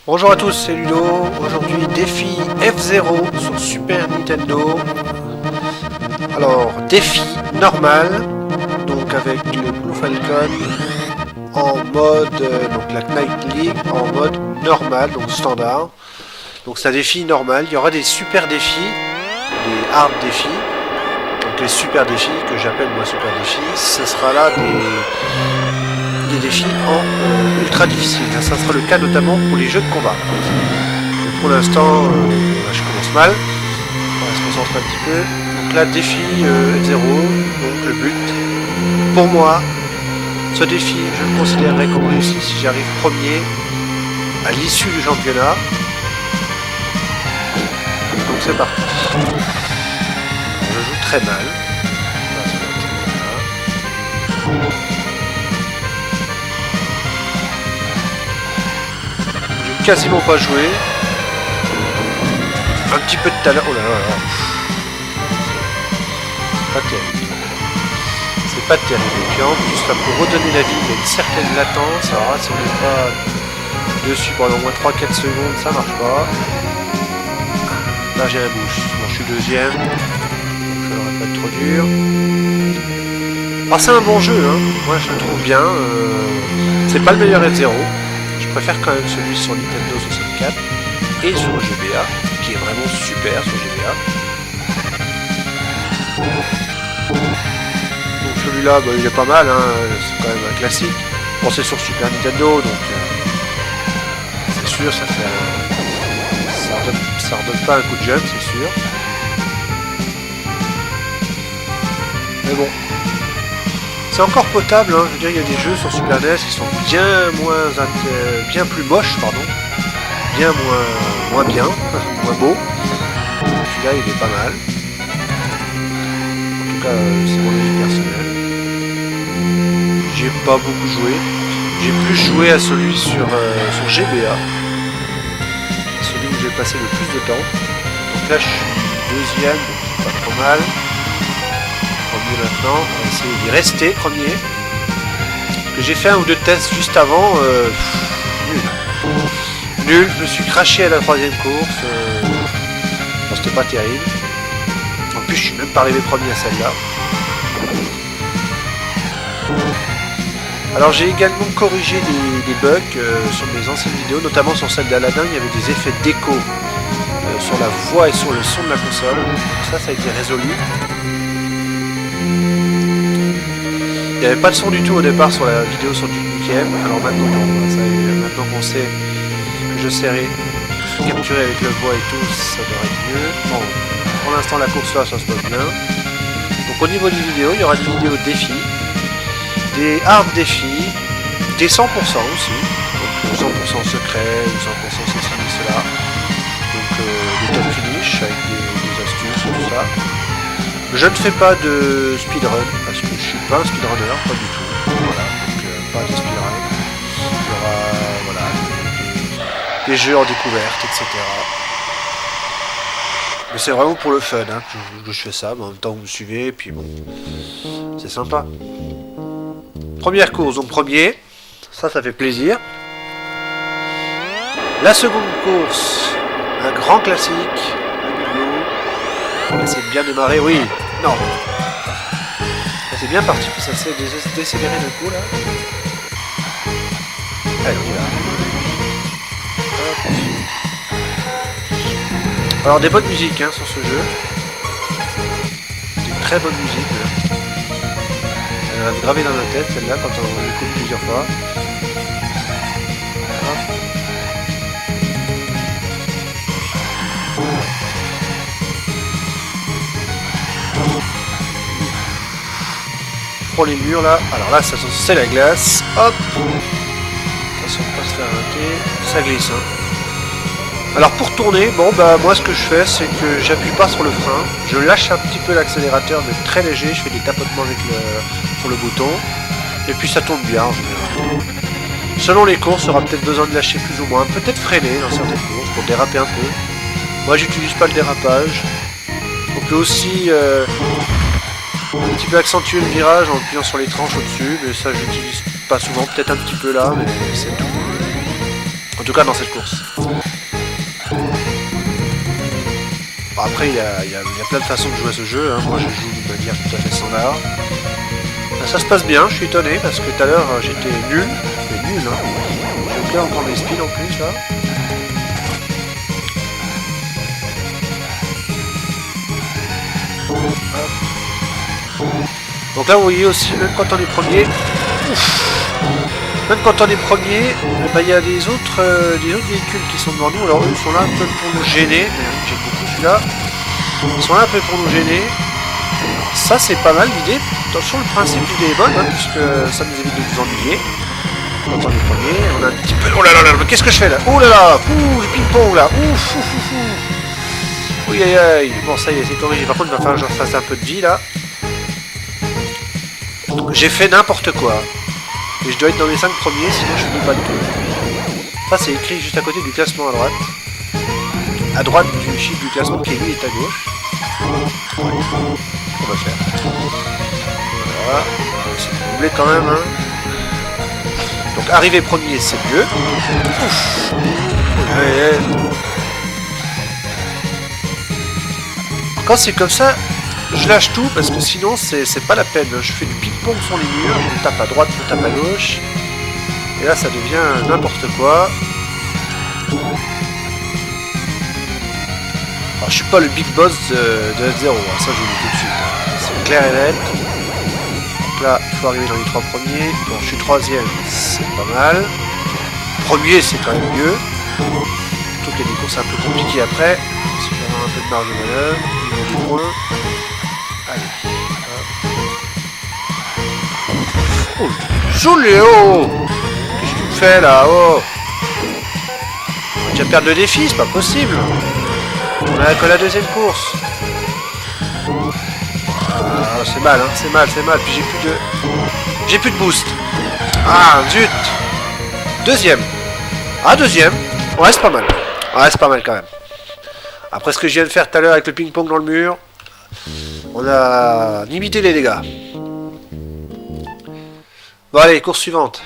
Bonjour à tous, c'est Ludo. Aujourd'hui, défi F0 sur Super Nintendo. Alors, défi normal, donc avec le Blue Falcon en mode, donc la Knight League en mode normal, donc standard. Donc c'est un défi normal. Il y aura des super défis, des hard défis. Donc les super défis que j'appelle moi super défis, ce sera là des défis en ultra difficile. Ça sera le cas notamment pour les jeux de combat. Mais pour l'instant, je commence mal. On va se concentrer un petit peu. Donc là, défi F0. Donc le but, pour moi, ce défi, je le considérerais comme réussi si j'arrive premier à l'issue du championnat. Donc c'est parti. Je joue très mal. J'ai quasiment pas joué. Un petit peu de talent. Oh là là là. C'est pas terrible. C'est pas terrible. Et puis en plus, là, pour redonner la vie, il y a une certaine latence. Alors là, si on n'est pas dessus pendant au moins 3-4 secondes, ça marche pas. Là, j'ai un bouche. Bon, je suis deuxième. Donc ça n'aurait pas être trop dur. Alors, c'est un bon jeu, hein. Moi, je le trouve bien. C'est pas le meilleur F0. Je préfère quand même celui sur Nintendo 64 et sur GBA, qui est vraiment super sur GBA. Donc celui-là, bah, il est pas mal, hein. C'est quand même un classique. Bon, c'est sur Super Nintendo, donc c'est sûr, ça redonne pas un coup de jump, c'est sûr. Mais bon, c'est encore potable, hein. Je veux dire, il y a des jeux sur Super NES qui sont bien plus moches, pardon, bien moins bien, moins beau. Celui-là, il est pas mal. En tout cas, c'est mon avis personnel. J'ai pas beaucoup joué. J'ai plus joué à celui sur GBA, celui où j'ai passé le plus de temps. Donc là, je suis deuxième, donc c'est pas trop mal. Premier maintenant, on va essayer d'y rester premier. Que j'ai fait un ou deux tests juste avant, nul, je me suis craché à la troisième course, bon, c'était pas terrible. En plus je suis même pas arrivé premier à celle-là. Alors j'ai également corrigé des bugs sur mes anciennes vidéos, notamment sur celle d'Aladin, il y avait des effets d'écho sur la voix et sur le son de la console. Ça a été résolu. Il n'y avait pas de son du tout au départ sur la vidéo sur Duke Nukem. Alors maintenant, maintenant qu'on sait que je serai capturé avec le voix et tout, ça devrait être mieux. Bon, pour l'instant la course là, ça se passe bien. Donc au niveau des vidéos, il y aura des vidéos défis, des hard défis, des 100% aussi. Donc 100% secret, ou 100% ceci, cela. Donc des top finish avec des astuces, tout ça. Je ne fais pas de speedrun parce que je suis pas un speedrunner, pas du tout. Voilà, donc pas de speedrun. Il y aura voilà, des jeux en découverte, etc. Mais c'est vraiment pour le fun hein, que je fais ça, mais en même temps vous me suivez, et puis bon, c'est sympa. Première course, donc premier, ça fait plaisir. La seconde course, un grand classique. On va essayer de bien démarrer, oui, non. Ça c'est bien parti, ça s'est décéléré d'un coup là. Allez, on y va. Hop. Alors des bonnes musiques hein, sur ce jeu. Des très bonnes musiques. Là. Elle reste gravée dans la tête celle-là quand on l'écoute plusieurs fois. Les murs là, alors là ça c'est la glace, hop, attention de pas se faire arrêter, ça glisse hein. Alors pour tourner, bon bah moi ce que je fais c'est que j'appuie pas sur le frein, je lâche un petit peu l'accélérateur mais très léger, je fais des tapotements avec sur le bouton, et puis ça tourne bien en général. Selon les courses, il y aura peut-être besoin de lâcher plus ou moins, peut-être freiner dans certaines courses pour déraper un peu. Moi j'utilise pas le dérapage, on peut aussi un petit peu accentuer le virage en appuyant sur les tranches au-dessus, mais ça j'utilise pas souvent, peut-être un petit peu là, mais c'est tout. En tout cas dans cette course. Bon, après il y a plein de façons de jouer à ce jeu, hein. Moi je joue d'une manière tout à fait standard. Ça se passe bien, je suis étonné parce que tout à l'heure j'étais nul. Mais nul hein. J'ai oublié encore des speeds en plus là. Donc là vous voyez aussi, même quand on est premier, il y a des autres véhicules qui sont devant nous. Alors eux ils sont là un peu pour nous gêner, j'aime beaucoup celui-là. Ils sont là un peu pour nous gêner. Alors, ça c'est pas mal l'idée. Attention, le principe l'idée est bonne, hein, puisque ça nous évite de nous ennuyer. Quand on est premier, on a un petit peu... Oh là là là, qu'est-ce que je fais là? Oh là là, ouh, le ping-pong là, ouf, ouf, ouf, ouf. Oui, aïe, aïe. Bon, ça y est, c'est corrigé. Par contre, il va falloir que je fasse un peu de vie là. J'ai fait n'importe quoi. Et je dois être dans les 5 premiers, sinon je finis pas le tour. Ça, c'est écrit juste à côté du classement à droite. À droite du chiffre du classement qui lui est à gauche. Ouais. On va faire. Voilà. C'est doublé quand même, hein. Donc arriver premier, c'est mieux. Ouf. Ouais. Quand c'est comme ça, je lâche tout parce que sinon c'est pas la peine. Je fais du ping-pong sur les murs, je tape à droite, je tape à gauche. Et là ça devient n'importe quoi. Alors je suis pas le big boss de F0, hein. Ça je vous le dis tout de suite. Hein. C'est clair et net. Donc là, il faut arriver dans les 3 premiers. Bon, je suis 3ème, c'est pas mal. Premier, c'est quand même mieux. Surtout qu'il y a des courses un peu compliquées après. Si je vais avoir un peu de marge de manœuvre, il y a des points. Allez. Oh, Juléo! Qu'est-ce que tu me fais là? Oh! On va déjà perdre le défi, c'est pas possible. On a que la deuxième course. Ah, c'est mal, hein, c'est mal. Puis j'ai plus de boost. Ah, zut! Deuxième. Ah, deuxième. Ouais, c'est pas mal. Ouais, c'est pas mal quand même. Après ce que je viens de faire tout à l'heure avec le ping-pong dans le mur, on a limité les dégâts. Bon, allez, course suivante.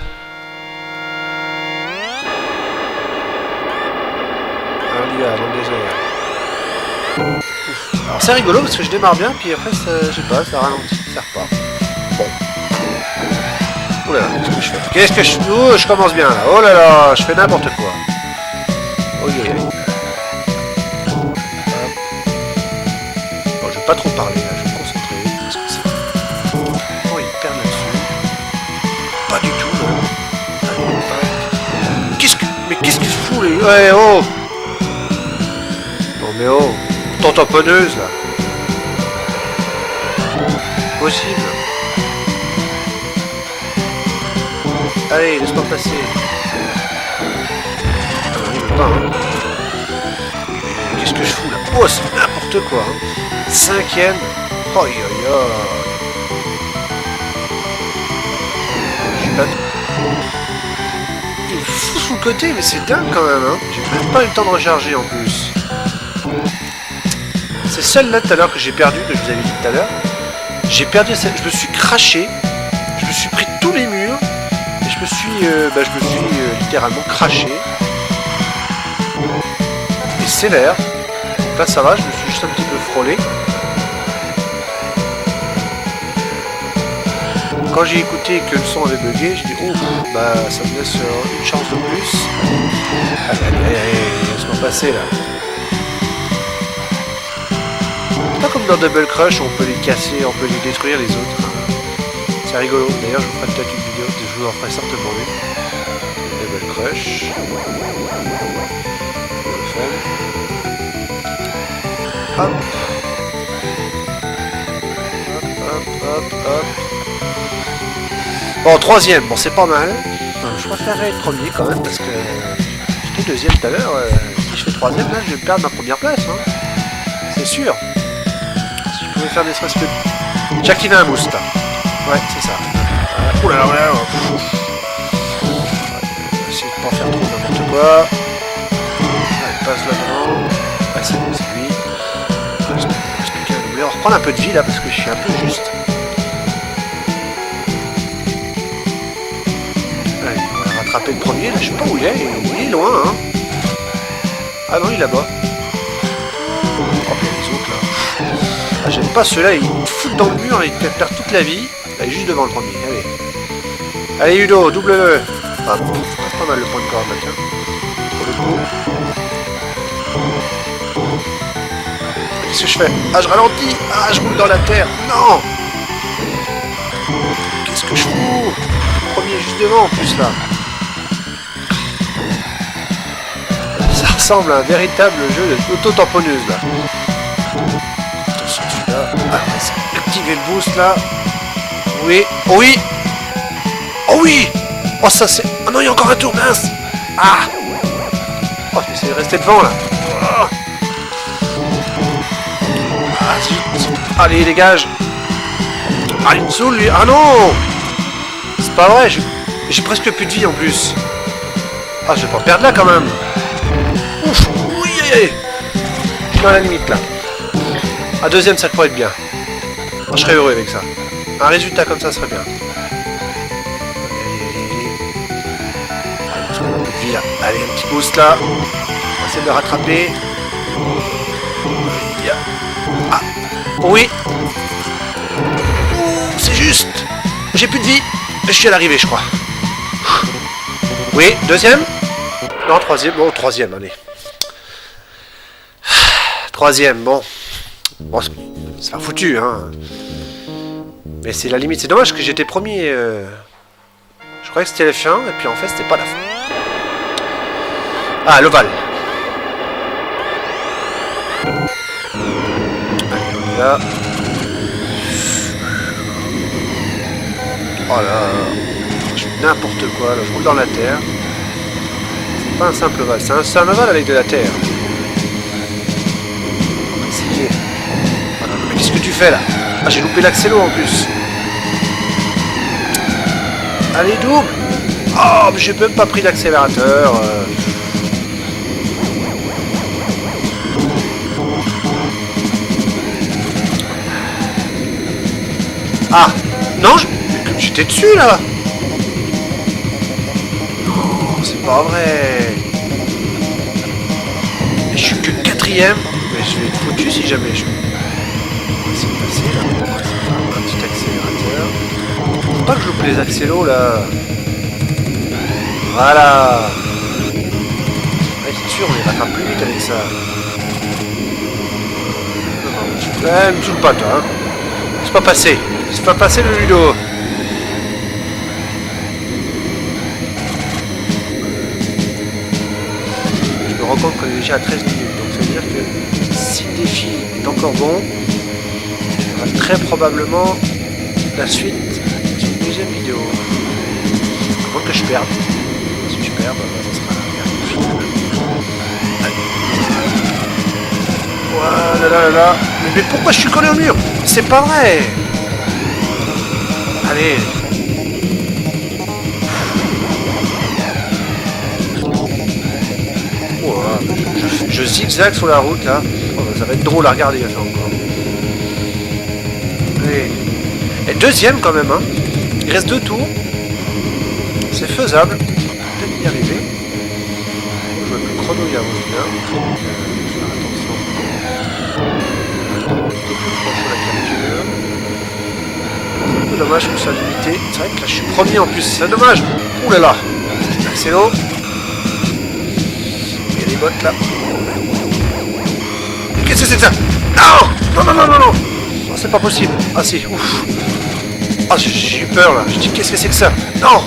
On y va, avant le désert. Alors c'est rigolo parce que je démarre bien, puis après, je sais pas, ça ralentit, ça repart. Bon. Oh là là, qu'est-ce que je fais? Oh, je commence bien là. Oh là là, je fais n'importe quoi. Oh yeah. Bon, je vais pas trop parler là, je vais me concentrer. Parce que c'est... Oh, il perd là-dessus. Pas du tout là. Allez, mais qu'est-ce que je fous les... Ouais, oh. Non mais oh. Ton tamponneuse là. Possible. Allez, laisse-moi passer. Ah non, il veut pas, hein. Qu'est-ce que je fous là? Oh, c'est n'importe quoi, hein. 5ème. Oh, yo, yo. J'ai pas... Il me fout sous le côté, mais c'est dingue quand même, hein. J'ai même pas eu le temps de recharger en plus. C'est celle-là tout à l'heure que j'ai perdu, que je vous avais dit tout à l'heure. J'ai perdu celle... Je me suis craché. Je me suis pris tous les murs. Et je me suis littéralement craché. Et sévère. Donc là ça va, je me suis juste un petit peu frôlé. Quand j'ai écouté que le son avait bugué, j'ai dit oh bah ça me laisse une chance de plus. Allez, laisse-moi passer là. Pas comme dans Double Crush, on peut les casser, on peut les détruire les autres. C'est rigolo, d'ailleurs je vous ferai peut-être une vidéo, je vous en ferai certainement une. Double Crush. Hop. Hop. Bon, 3ème, bon c'est pas mal. Je préférerais être premier quand même parce que j'étais 2ème tout à l'heure. Si je fais 3ème là, je vais perdre ma première place. Hein. C'est sûr. Si je pouvais faire des stress que... J'activais un boost. Ouais, c'est ça. Oh là là, ouais. On va essayer de pas faire trop n'importe quoi. Allez, passe là-dedans. Ah, c'est bon, c'est lui. On va reprendre un peu de vie là parce que je suis un peu juste. Allez, on va rattraper le premier. Là, je sais pas où il est. Il est loin, hein. Ah non, il est là-bas. Oh, puis les autres, là. Ah, j'aime pas ceux-là, ils me foutent dans le mur et ils te perdent toute la vie. Là, il est juste devant le premier, allez. Allez, Udo, double-le. Ah, bon, pas mal le point de corde, là, tiens. Pour le coup. Qu'est-ce que je fais? Ah, je ralentis. Ah, je roule dans la terre. Non. Qu'est-ce que je fous? Le premier juste devant, en plus, là. Ça ressemble à un véritable jeu d'auto-tamponneuse, là. Attention, celui-là. Ah, on va activer le boost, là. Oui. Oh oui. Oh oui. Oh, ça, c'est... Oh non, il y a encore un tour, mince. Ah. Oh, je vais essayer de rester devant, là. Oh. Ah, zut. Allez, dégage. Ah, il me saoule, lui. Ah non. C'est pas vrai, j'ai presque plus de vie, en plus. Ah, je vais pas perdre là, quand même. Ouf. Oui, je suis dans la limite, là. Ah, deuxième, ça pourrait être bien. Moi, je serais heureux avec ça. Un résultat comme ça serait bien. Allez, là. Allez, un petit boost là. On va essayer de le rattraper. Ah, oui. C'est juste. J'ai plus de vie. Je suis à l'arrivée, je crois. Oui, deuxième. Non, troisième. Bon, troisième, allez. Troisième, bon. Bon, c'est pas foutu, hein. Mais c'est la limite. C'est dommage que j'étais premier. Je croyais que c'était la fin, et puis en fait, c'était pas la fin. Ah, l'ovale. Allez, on y va. Oh là. Je fais n'importe quoi, là. Je roule dans la terre. C'est pas un simple ovale. C'est un ovale avec de la terre. On va essayer. Oh non, mais qu'est-ce que tu fais là? Ah, j'ai loupé l'accélo en plus. Allez, double. Oh, mais j'ai même pas pris l'accélérateur. Ah, non, j'étais dessus là. Non, c'est pas vrai. Et je suis que quatrième. Mais je vais être foutu si jamais je... On va essayer de passer là. Un petit accélérateur. Faut pas que je loupe les accélos là. Voilà. Ouais, c'est sûr, on les rattrape plus vite avec ça. Ouais, me saoule pas toi, hein. C'est pas passé. C'est pas passé le Ludo. Je me rends compte qu'on est déjà à 13 minutes. Donc ça veut dire que si le défi est encore bon, il y aura très probablement la suite d'une deuxième vidéo. À moins que je perde. Si je perds, bah, ça sera la dernière finale. Voilà, là, là. Mais pourquoi je suis collé au mur? C'est pas vrai. Allez. Oh, je zigzag sur la route là. Oh, ça va être drôle à regarder ça encore. Allez. Et deuxième quand même, hein. Il reste 2 tours. C'est faisable. Peut-être y arriver. Je vois que le chrono y avance bien. C'est un peu dommage que ça soit limité. C'est vrai que là je suis premier en plus, c'est dommage. Ouh là là. Accélo. Il y a des bottes là. Qu'est-ce que c'est que ça? Non. Non, non, non, non, non. Oh, c'est pas possible. Ah si, ouf. Ah, j'ai eu peur là. Je dis qu'est-ce que c'est que ça? Non.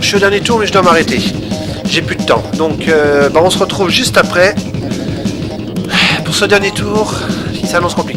Je suis au dernier tour mais je dois m'arrêter. J'ai plus de temps. Donc bah, on se retrouve juste après. Pour ce dernier tour, il s'annonce compliqué.